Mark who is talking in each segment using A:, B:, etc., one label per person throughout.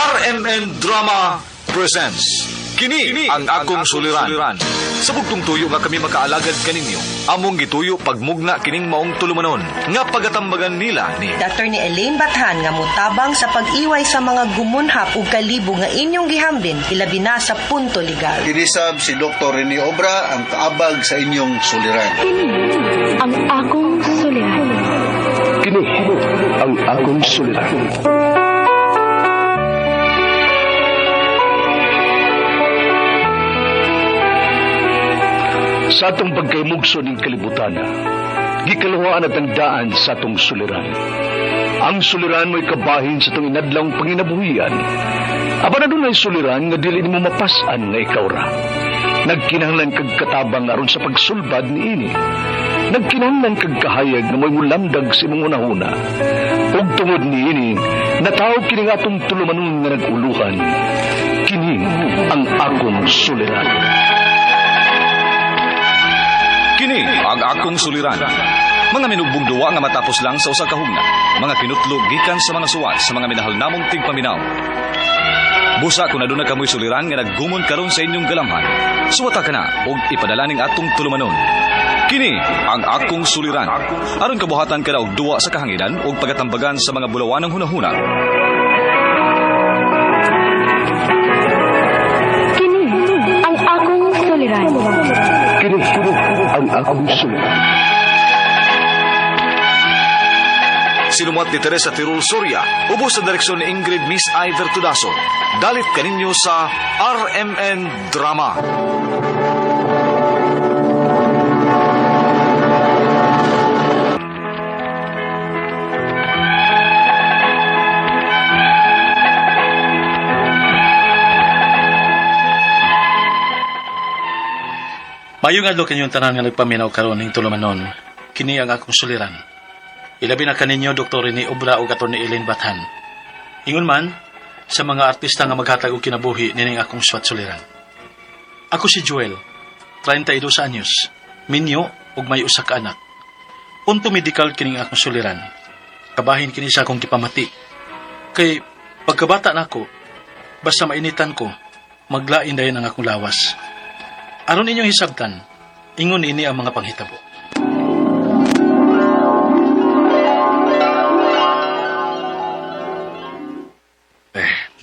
A: RMN Drama presents Kini ang akong suliran. Sa bugtong tuyo nga kami makaalagad kaninyo. Among gituyo pagmugna kining maong tulumanon nga pagatambagan nila ni
B: Dr. ni Elaine Bathan nga mutabang sa pag-iway sa mga gumunhap ug kalibo nga inyong gihambin ilabi na sa punto legal.
C: Kinisab si Dr. Rene Obra ang kaabag sa inyong suliran.
D: Kini ang akong suliran.
E: Kini ang akong suliran. Sa atong pagkaymugso ng kalibutan, gikalawaan at ang daan sa atong suliran. Ang suliran mo'y kabahin sa itong inadlang panginabuhian. Aba na doon ay suliran nga dili mo mapasan nga ikaw ra. Nagkinahanglan kag katabang aron sa pagsulbad ni ini. Nagkinahanglan kag kahayag na mo'y mulamdag sa imong unahuna. Ug tungod ni ini, natawag kini nga atong tulumanon nga naguluhan. Kini ang akong suliran.
A: Kini ang akong suliran. Mga minugbong duwa nga matapos lang sa usa ka hugna. Mga kinutlog gikan sa mga suwat sa mga minahal namong tigpaminaw. Busa kung aduna kamoy suliran nga naggumon karon sa inyong galamhan. Suwata ka na ug ipadala ning atong tulumanon. Kini ang akong suliran. Aron kabuhatan ka na og duwa sa kahanginan ug pagatambagan sa mga bulawanang hunahuna.
D: Kini ang akong suliran.
E: Kini ang akong suliran.
A: Sinumuat ni Teresa Tirul Soria, ubos sa direksyon ni Ingrid Miss Iver Tudaso. Dalit kaninyo sa RMN Drama.
F: Mayong adlaw kanyong tanan nga nagpaminaw karon ning tulumanon. Kini ang akong suliran. Ilabi na kaninyo Dr. Rene Obra ug Atty. Elaine Bathan. Ingon man sa mga artista nga maghatag og kinabuhi nining akong swat suliran. Ako si Joel, 32 anyos, minyo ug may usa ka anak. Punto medical kining akong suliran. Kabahin kini sa akong gipamati. Kay pagkabata nako, basta mainitan ko, maglain dayon ang akong lawas. Aron inyong hisabtan, ingon ini ang mga panghitabo.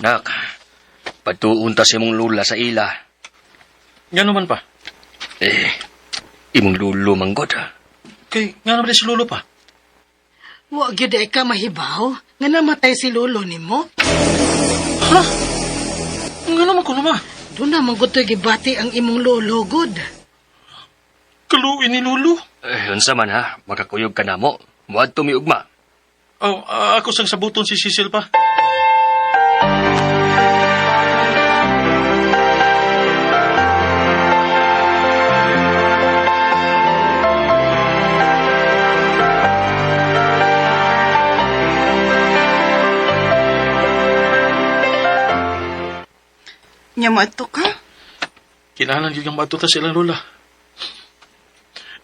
G: Nak, patuon ta si mong lula sa ila.
F: Nga naman pa.
G: Imong lulo manggod.
F: Kay nga naman si Lolo pa.
H: Wa gyud ay ka mahibaw nga namatay si lolo nimo.
F: Ha? Nga naman ko naman.
H: Doon na magutoy gibati ang imong lolo gud.
F: Kaluin ni Lolo.
G: Unsa man ha, makakuyog ka na mo. Muad tumiugma.
F: Oh, ako sang sabuton si Cecil pa.
H: Nya mato ka?
F: Kinahanglan gyud nga matuta silang lola.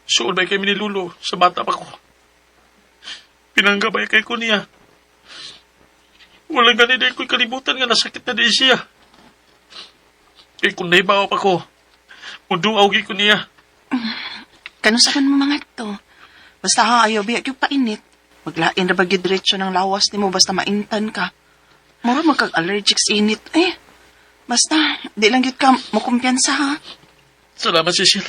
F: Suod ba kami ni Lolo sa bata pa ko? Pinanggabay kay ko niya. Walang ganun din ko'y kalibutan nga nasakit na din siya. Kay kung naibawa pa ko, muduaw ko niya.
I: Kanusa man mo mga to? Basta ha, ayaw biyak yung painit. Maglain na bagyo diretsyo ng lawas ni mo basta maintan ka. Mura magkag-allergic sa init. Basta, di lang yun ka makumpiyansa ha.
F: Salamat, Cecil.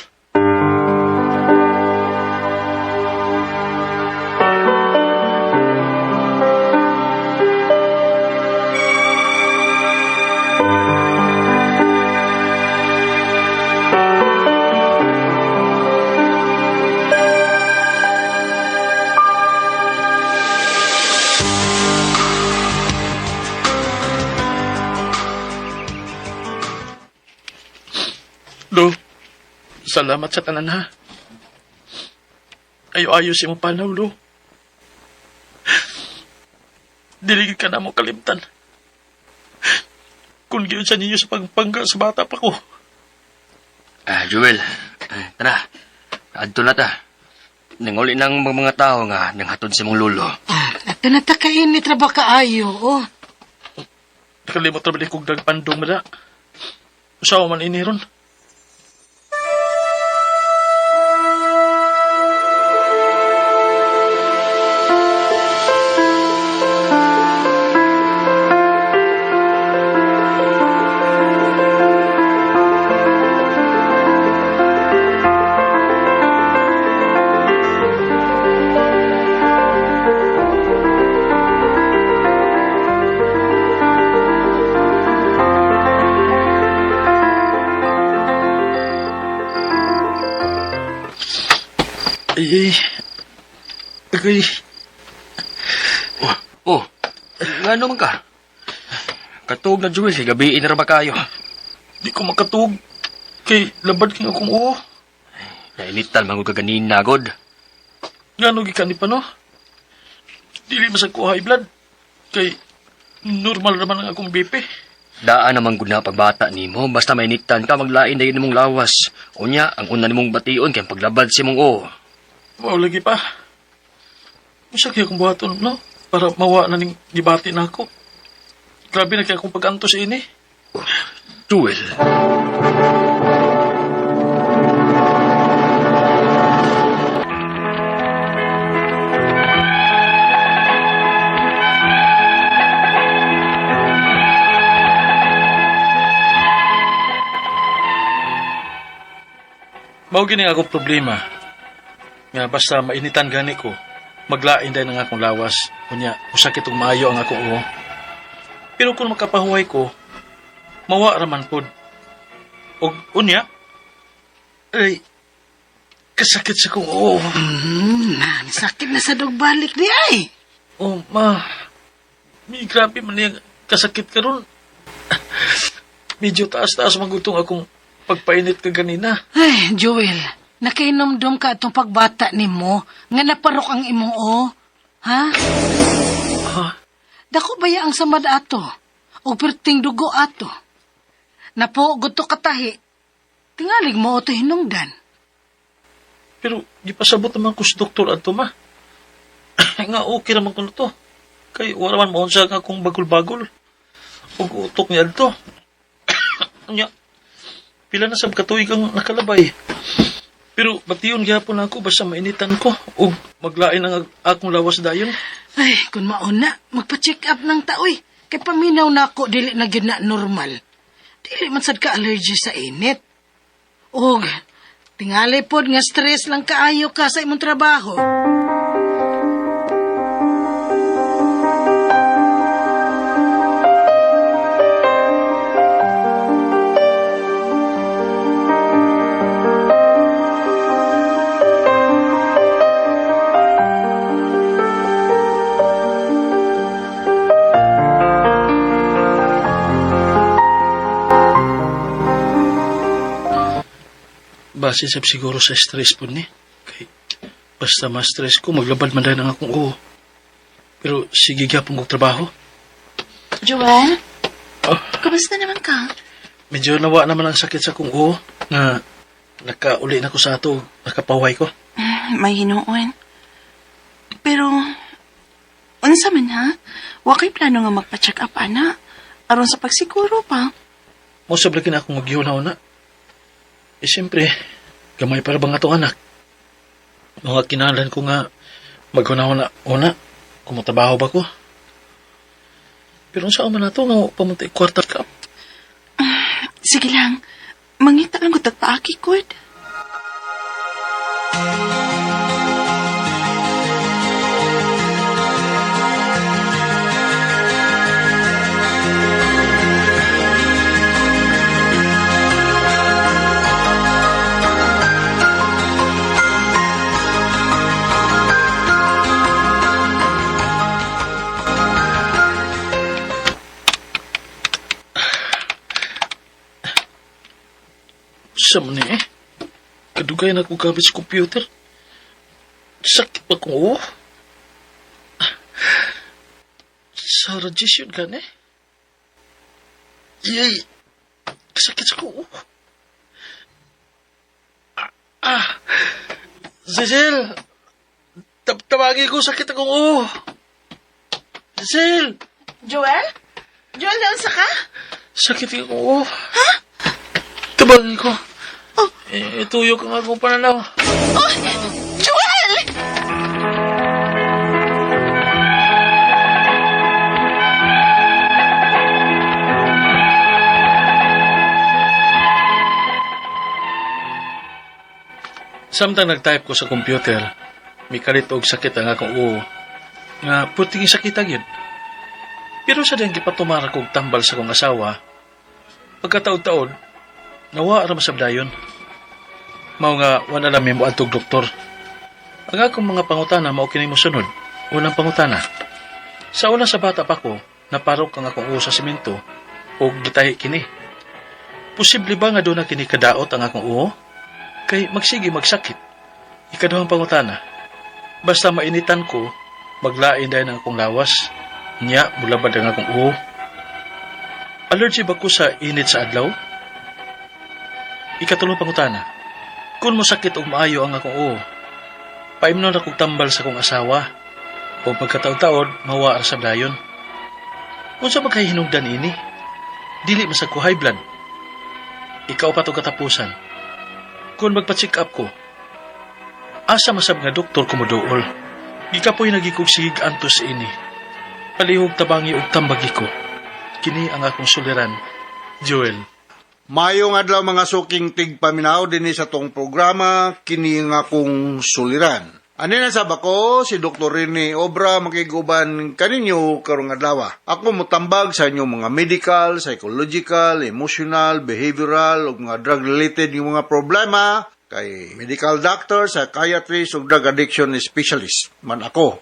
F: Lo, salamat sa tanan ha. Ayo-ayo si mo panaw, Lo. Diligid ka na mo kalimtan. Kung giyon sa ninyo sa pagpangga sa bata pa ko.
G: Joel, tara. Adto na ta. Nanguli ng mga tao nga nanghatod si mong lolo.
H: Ato na ta kainit ra ba kaayo, oh.
F: Kalimot na balik kong dagpandong mada. Usawa man ini ron. Agay.
G: Oh, nga naman ka? Katog na Joel, kay gabiin na ba kayo?
F: Di ko makatug. Kay labad king akong oo.
G: Nainitan mangod ka ganin nagod.
F: Nga no gikan ni pa no? Dili masag ko high blood. Kay normal naman ang akong BP.
G: Daan naman gud na pagbata nimo, basta mainitan ka maglain dayon nimong lawas. Unya, ang una nimong bation kay paglabad si mong o.
F: Wow, lagi pa. Masakya akong buhaton, no? Para mawa na ning gibati na ako. Grabe na kaya akong pag-anto sa ini.
G: Joel.
F: Mao gini akong problema. Nga basta mainitan gani ko, maglain dahil ng akong lawas. Kunya, usakit og maayo ang akong uho. Pero kung makapahuway ko, mawa raman pod. Og unya, ay, kasakit sa kong uho.
H: Sakit na sa dugbalik di ay.
F: Oh, ma, may grabe man yung kasakit ka ron. Medyo taas-taas magutong akong pagpainit ka ganina.
H: Ay, Joel, nakainomdom ka itong pagbata ni mo, nga naparok ang imong o. Ha?
F: Ha?
H: Dako baya ang samad ato, o perting dugo ato. Napo, gusto katahi, tingalig mo o to hinungdan.
F: Pero, di pa sabot naman ko sa doktor ato, ma. Nga, okay naman ko na to. Kay, wala man maunsa nga akong bagol-bagol. Ug utok niya to. Nya, pila na sab katuig ang nakalabay. Pero batiyon gyapon ako basta mainitan ko ug maglain ang akong lawas dayon.
H: Ay, kung mauna, magpa-check up ng taoy. Kay paminaw na ako, dili na gyud na normal. Dili man sad ka allergy sa init. Og, tingali pod nga stress lang kaayo ka sa imong trabaho.
F: Base sab siguro sa stress po ni. Kay basta ma-stress ko, maglabad man dahil ang akong uho. Pero sige gyapon kong trabaho.
I: Joel?
F: Oh,
I: Kamusta naman ka?
F: medyo nawa naman ang sakit sa akong uho na nakauli na ko sa ato, nakapahuway ko.
I: May hinuon. Pero, unsa man ha? Wakay plano nga magpa-check up, ana. Aron sa pagsiguro pa.
F: Musab lagi na akong magyunaw na. Eh, siyempre, gamay para bang atong anak. Mga kinalan ko nga, maghunaw na una, kumutabaho ba ko. Pero saan man na ito, nga pamunti quarter cup.
I: Sige lang. Mangita lang ko tagpaaki, Kud.
F: Sa man eh. Kadugay na akong gamit sa computer. Sakit pa kong uho. Sa radiation ka na eh. Yay! Sakit sa kong uho. Cecil! Tawagin ko, sakit akong uho. Cecil!
I: Joel? Joel, naunsa ka?
F: Sakit yung uo. Ha? Tabagan ko. Ituyo ko nga akong pananaw.
I: Oh, Joel!
F: Samtang nag-type ko sa computer, may kalit og sakit ang akong uo. Nga, puting sakit agad. Pero sa diyang gipatumara kong tambal sa kong asawa, pagkataon-taon, nawa ra masabdayon. Mao nga, wala namin mo atog doktor. Ang akong mga pangutana, mao kini mo sunod. Unang pangutana. Sa una sa bata pa ko, naparok ang akong uo sa simento, o gitahi kini. Posible ba nga doon na kini kadaot ang akong uo? Kay magsige magsakit. Ikaduhang pangutana. Basta mainitan ko, maglain dahil ang akong lawas. Nya, mulabad ang akong uho. Allergy ba ko sa init sa adlaw? Ikatulong pangutana. Kung mo sakit o maayo ang akong uho, paimnon akong tambal sa akong asawa. O pagkataon-taon, mawa sa dayon. Kung sa magkahinungdan ini, dili masag ko high blood. Ikaw pa to katapusan. Kung magpa-check up ko, asa masab nga doktor kumuduol. Gikapoy nagikugsig antos ini. Palihog tabangi og tambagi ko. Kini ang akong suliran, Joel.
C: Mayong adlaw mga suking tigpaminaw din sa tong programa, kini nga akong suliran. Ani na sab ako, si Dr. Rene Obra makiguban kaninyo karong adlaw. Ako motambag sa inyong mga medical, psychological, emotional, behavioral ug mga drug-related yung mga problema kay medical doctor, psychiatrist ug drug addiction specialist man ako.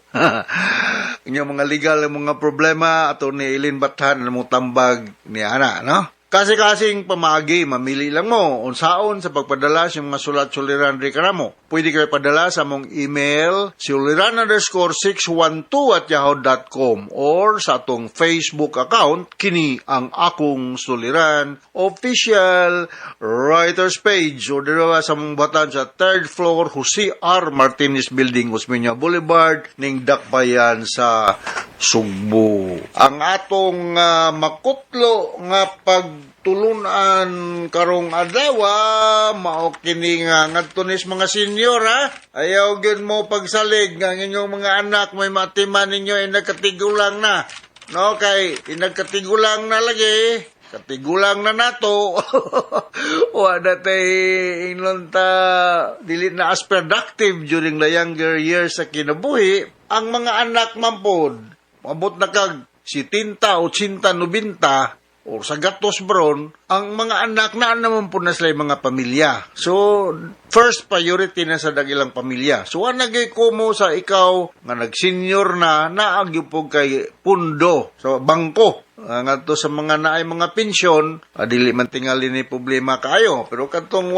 C: Inyong mga legal mga problema ato ni Eileen Bathan na motambag ni ana, no? Kasi-kasing pamagi, mamili lang mo unsaon sa pagpadala sa mga sulat-suliran ri kanamo. Pwede kayo padala sa mong email suliran_612@yahoo.com or sa atong Facebook account kini ang akong suliran official writers page o dira sa mong batan sa 3rd floor Jose R. Martinez Building, Osmeña Boulevard ning Dakbayan sa Sugbo. Ang atong makutlo nga pagtulunan karong adlaw mao kini nga ngadtunis mga senior ayaw gyud mo pagsalig nga inyong mga anak may matiman ninyo ay nagkatigulang na, no? Kay nagkatigulang na lagi, katigulang na nato. Wala tay inlonta dili na as productive during the younger years sa kinabuhi. Ang mga anak mampod mabot na kag 70, 80, 90 o sa gatos bron, ang mga anak na naman po na sila mga pamilya. So, first priority na sa dagilang pamilya. So, anagay ko mo sa ikaw nga nag-senior na naagyo po kay pundo sa bangko. Nga to sa mga naay mga pensyon, dili man tingali ni problema kayo. Pero katong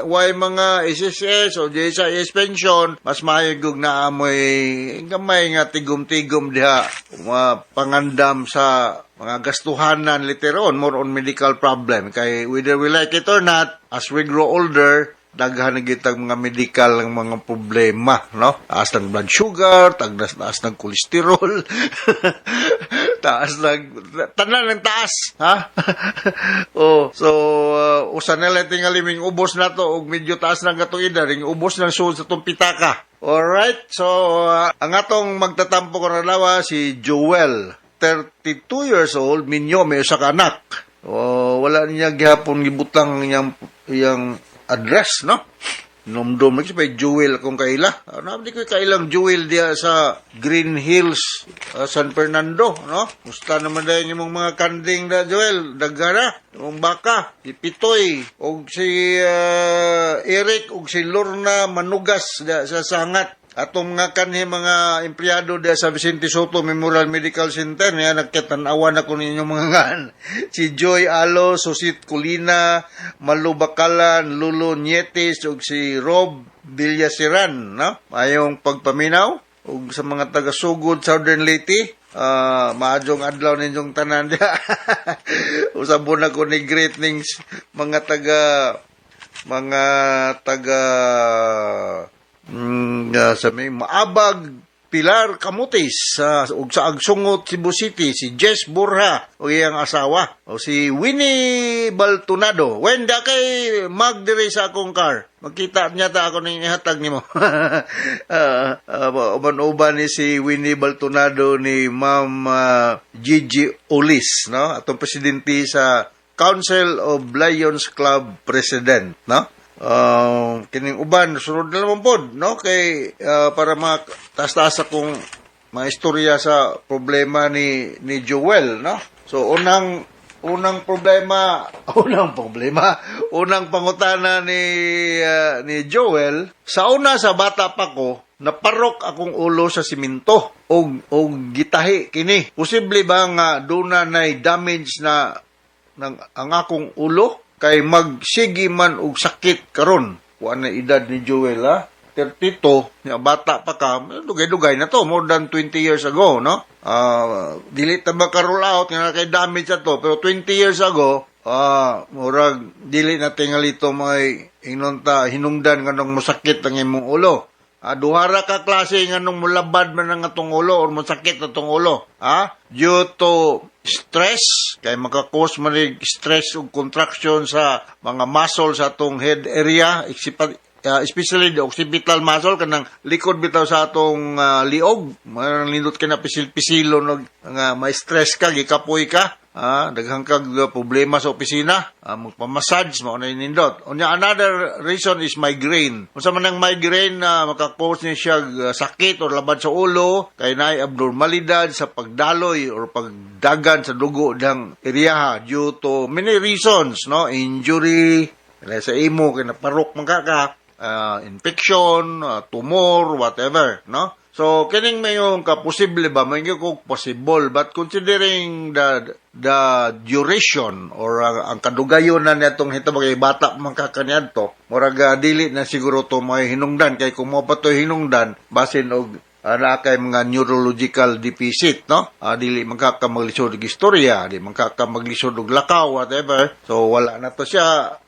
C: way mga SSS o JSIS pension, mas mahigog na amoy gamay nga tigom-tigom diha pangandam sa mga gastuhanan later on, more on medical problem. Kay whether we like it or not, as we grow older, daghan na gitag mga medical ng mga problema, no? Taas ng blood sugar, taas ng kolesterol, tanan ng taas, ha? Usan nila tingali ming ubos na to, og medyo taas ng gatong edad, ring ubos ng sud sa tong pitaka. Alright, so, ang atong magtatampo ko na lawa, si Joel, 32 years old, minyo, may usa ka anak. Wala niya gihapon gibutang iyang address, no? Nomdom na kasi Joel akong kaila. Di ko kailang Joel diya sa Green Hills, San Fernando, no? Musta naman dahil yung mga kanding na Joel, dagara, yung baka, si Pitoy, o si Eric, o si Lorna Manugas da, sa Sangat. Atong mga kanhi mga empleyado diya sa Vicente Soto Memorial Medical Center niya nagkatanawan ako ninyo mga ngan. Si Joy Alo, Susit Colina, Malu Bakalan, Lulu Nietes ug si Rob Villasiran, no? Ayong pagpaminaw ug sa mga taga-sugod Southern Leyte, maadjong adlaw ninyong tanan diya. Usabon ako ni greetings mga taga sa may Maabag, Pilar Camutis, ug sa Agsungot, Cebu City, si Jess Borja, o iyang asawa, o si Winnie Baltonado. Wenda kay magdire sa akong car. Magkita niya ta ako ning ihatag nimo. Uban-uban ni si Winnie Baltonado ni Ma'am Gigi Olis, no? Atong presidente sa Council of Lions Club President, no? Kining uban sunod na naman pod, no? Kay para taas-taas akong mga istorya sa problema ni Joel, no? So unang problema, unang pangutana ni Joel, sa sa bata pa ko, naparok akong ulo sa simento og gitahi kini. Posible ba nga duna nay damage na ang akong ulo? Kay magsigi man og sakit karon. Kuan na edad ni Joel, 32, nga bata pa ka, dugay-dugay na to, more than 20 years ago, no? Dili ta maka-roll out nga kay damage sa to, pero 20 years ago, murag dili na tingalito may hinungdan kanong musakit ang imong ulo. Duhara ka klase nga nung mulabad man ang atong ulo or masakit atong ulo. Due to stress, kay makakos man stress ug contraction sa mga muscle sa atong head area, especially the occipital muscle, kanang likod bitaw sa atong liog. Manindot ka na pisil-pisilo nga may stress ka, gikapoy ka. Daghang kag problema sa opisina, magpamassage mo na inindot. Another reason is migraine. Kung sa man ang migraine makakause niya siya sakit o labad sa ulo, kay naay abnormalidad sa pagdaloy or pagdagan sa dugo dang area due to many reasons, no? Injury, sa imo kay naparok man ka, infection, tumor, whatever, no? So, kining mayong posible ba? May ko possible. But considering the duration or ang kadugayon na netong hito bagay bata mangkakanyan to, murag dili na siguro to may hinungdan. Kay kung mo pa to hinungdan, basin og na kay mga neurological deficit, no? Dili magkakamaglisod og istorya, di magkakamaglisod og lakaw, whatever. So, wala na to siya.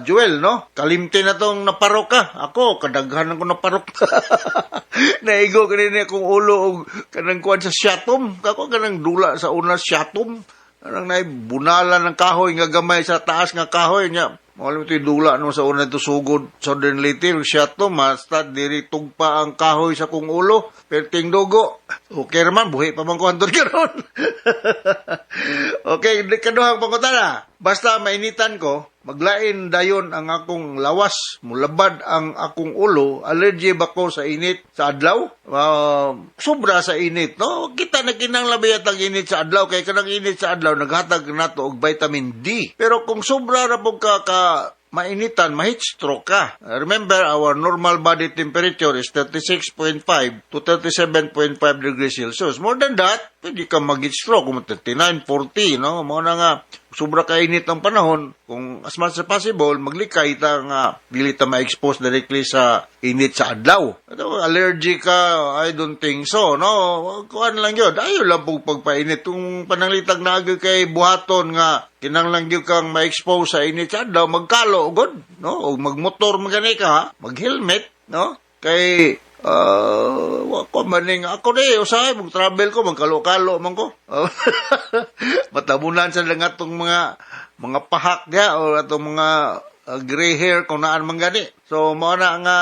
C: Joel, no? Kalimti na tong naparok ka. Ako, kadaghan ko naparok. Naigo kanina akong ulo og kanang kuwan sa syatom. Kako kanang dula sa una syatom. Kanang bunalan ng kahoy nga gamay sa taas nga kahoy niya. Wala ito dula no sa una ito sugod Southern Leyte, syatom, hasta diri tugpa ang kahoy sa kong ulo. Perting dugo. Okay naman, buhi pa man ko andun karon. Okay, kaduhang pangutana. Basta mainitan ko, maglain dayon ang akong lawas, mulabad ang akong ulo, allergy ba ko sa init sa adlaw? Sobra sa init, no? Kita na kinanglabi ang init sa adlaw, kay kanang init sa adlaw, naghatag na to og vitamin D. Pero kung sobra ra po ka mainitan, ma-heat stroke ka. Remember, our normal body temperature is 36.5 to 37.5 degrees Celsius. More than that, pwede ka mag-heat stroke, kung 39, 40, no? Mga na nga, sobra kainit ng panahon, kung as much as possible, maglikay ta nga, dili ta ma-expose directly sa init sa adlaw. Ito, allergy ka, I don't think so, no? Kuhan lang yun. Ayaw lang po pagpainit. Kung pananglitag na agad kay buhaton nga, kinanglang yun kang ma-expose sa init sa adlaw, magkalo, good, no? O magmotor magani ka, mag-helmet, no? Kay, ako maning ako usahay mag-travel ko magkalo-kalo man ko. Matabunan sa lang atong mga pahak dia o atong mga gray hair kung naan man gani. So mao na nga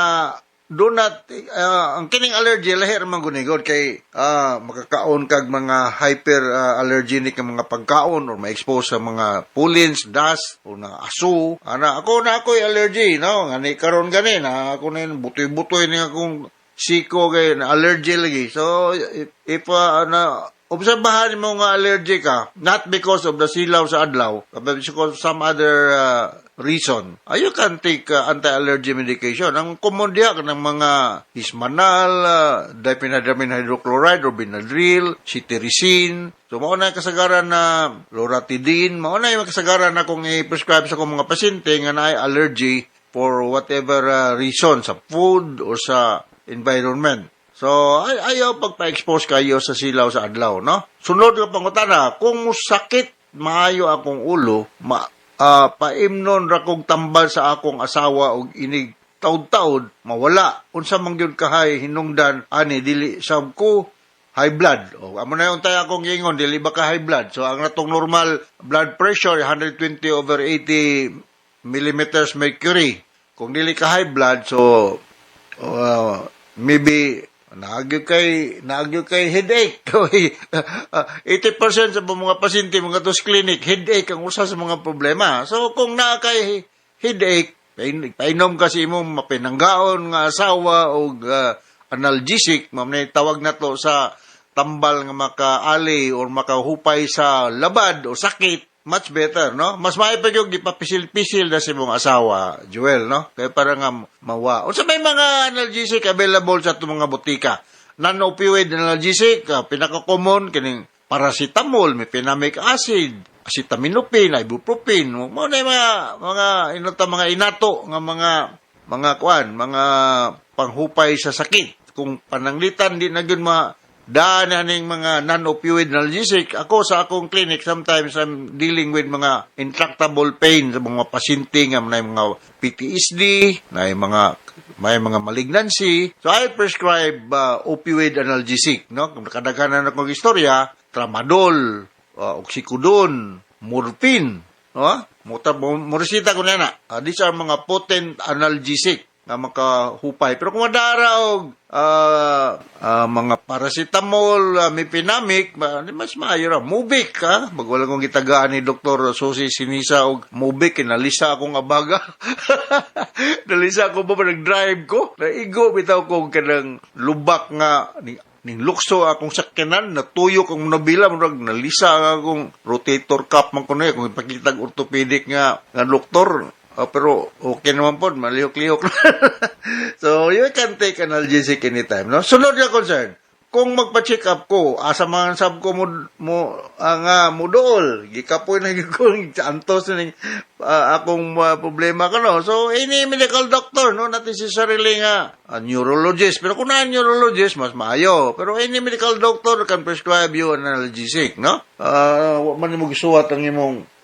C: do not ang kining allergy lahir man gunigod kay makakaon kag mga hyper allergenic nga mga pagkaon or ma-expose sa mga pollens, dust o na aso. Ako allergy, no? Ngani karon gani na ako na butoy-butoy ni akong siko kay na allergy lagi. So if obserbahan mo nga allergy ka, not because of the silaw sa adlaw, but because of some other reason, you can take anti-allergy medication. Ang common diya ng mga Hismanal, diphenhydramine hydrochloride or Benadryl, cetirizine. So, mao na kasagaran na loratadine, mao na yung kasagaran na kung i-prescribe sa kong mga pasyente nga na allergy for whatever reason, sa food or sa environment. So, ayaw pagpa-expose kayo sa silaw sa adlaw, no? Sunod ka pangutana, kung sakit maayo akong ulo, paimnon ra kong tambal sa akong asawa og inig taod-taod, mawala. Unsa man gyud kahay hinungdan, ani, dili sab ko high blood. O, amo na yung tayo akong ingon, dili ba ka high blood? So, ang natong normal blood pressure, 120/80 millimeters mercury. Kung dili ka high blood, so, maybe, naagyo kay headache. 80% sa mga pasyente, mga tos clinic, headache ang usa sa mga problema. So, kung naa kay headache, painom kasi mo mapinanggaon nga asawa o analgesic, tawag na to sa tambal nga makaali or makahupay sa labad o sakit, much better, no? Mas maipag yung gipapisil-pisil na si mong asawa, Joel, no? Kaya para nga mawa. O sa may mga analgesic available sa itong mga butika. Non-opioid analgesic, pinaka-common, kining paracetamol, may pinamic acid, acetaminophen, ibuprofen, mga inato, mga panghupay sa sakit. Kung pananglitan, di na yun daan aning mga non-opioid analgesic. Ako sa akong clinic, sometimes I'm dealing with mga intractable pain sa mga pasyente nga may mga PTSD, may mga malignancy. So I prescribe opioid analgesic, no? Kung nakadaghanan akong istorya, tramadol, oxycodone, morphine, no? Morisita ko na. These are mga potent analgesic nga makahupay. Pero kung madara og mga paracetamol, mipinamic, mas maayo ra. Mubic, ha? Magwala kong gitagaan ni Dr. Susi Sinisa og Mubic, nalisa akong abaga. Nalisa ako ba nag-drive ko? Naigo, bitaw ko kanang lubak nga, ning lukso akong sakyanan, natuyok ang nabila, nalisa akong rotator cuff man ko na, kung ipakitag orthopedic nga doktor. Pero okay naman po, malihok-lihok. So, you can take analgesic anytime, no? Sunod na concern, kung magpa-check up ko, asa man sab ko mo dool, gikapoy na kung antos na akong problema ko, no? So, any medical doctor, no? Not necessarily nga neurologist. Pero kung neurologist, mas maayo. Pero any medical doctor can prescribe you an analgesic, no? Man mo gisuwat ang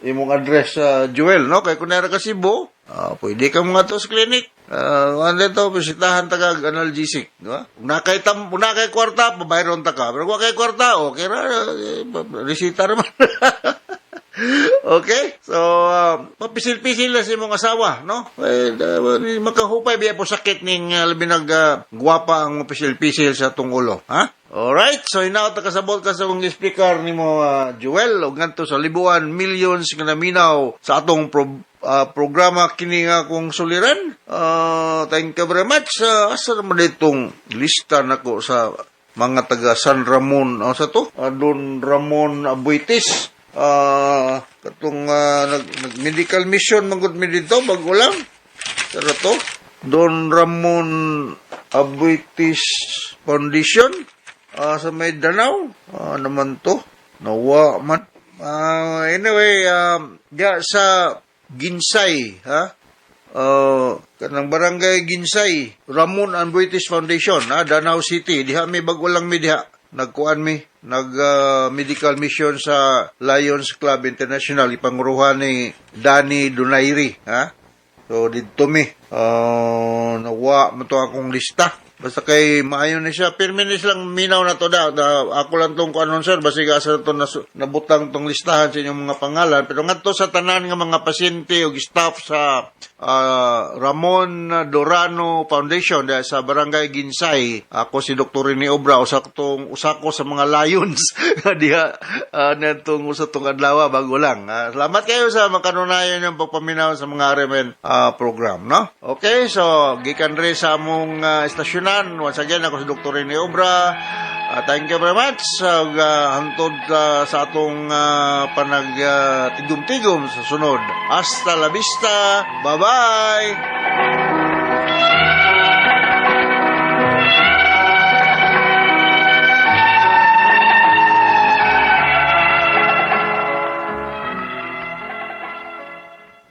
C: imong address sa Joel, no? Kaya kung nara ka Cebu, pwede ka mga to sa clinic. Ano to, bisitahan tagag analgesic, no? Kung nakay kwarta, pabayron ta ka. Pero kung kay kwarta, okay ra, resita naman. Okay? So, papisil-pisil na si mong asawa, no? Makahupay, biya po sakit ning labi guwapa ang pisil-pisil sa tong ulo, ha? Alright, so inaot na kasabot ka sa kong speaker ni mo, Joel, o ganito sa libuan, millions nga naminaw sa atong programa kini nga kong suliran. Thank you very much. Asa naman itong lista nako sa mga taga San Ramon, sa to? Don Ramon Abuitis. Katong nag-medical mission, magod mi dito, bago lang. Pero to, Don Ramon Abuitis Foundation. Sa may Danau, naman to, nawa man. Anyway, sa Ginsay, ha? Kanang barangay Ginsay, Ramon Abuitis Foundation, ha? Danau City, diha may bagulang mi diha. Nagkuan mi, medical mission sa Lions Club International, ipanguruhan ni Danny Donairi, ha? So, dito mi, nawa mo to akong lista. Basta kay maayo na siya. Perminis lang minaw na to ako lang tong kuanon sir. Basta asa to nabutang tong listahan sa inyong mga pangalan. Pero nga to sa tanan nga mga pasyente o staff sa Ramon Dorano Foundation sa Barangay Ginsay. Ako si Dr. Rene Obra. Usa ko sa mga Lions. Diha natong usa tong adlaw bago lang. Salamat kayo sa makanunayan ng pagpaminaw sa mga RMN program, no? Okay, so gikan re sa among estasyon. Once again, ako si Dr. Rene Obra. Thank you very much. Hantod sa atong panagtigom-tigom sa sunod. Hasta la vista. Bye-bye!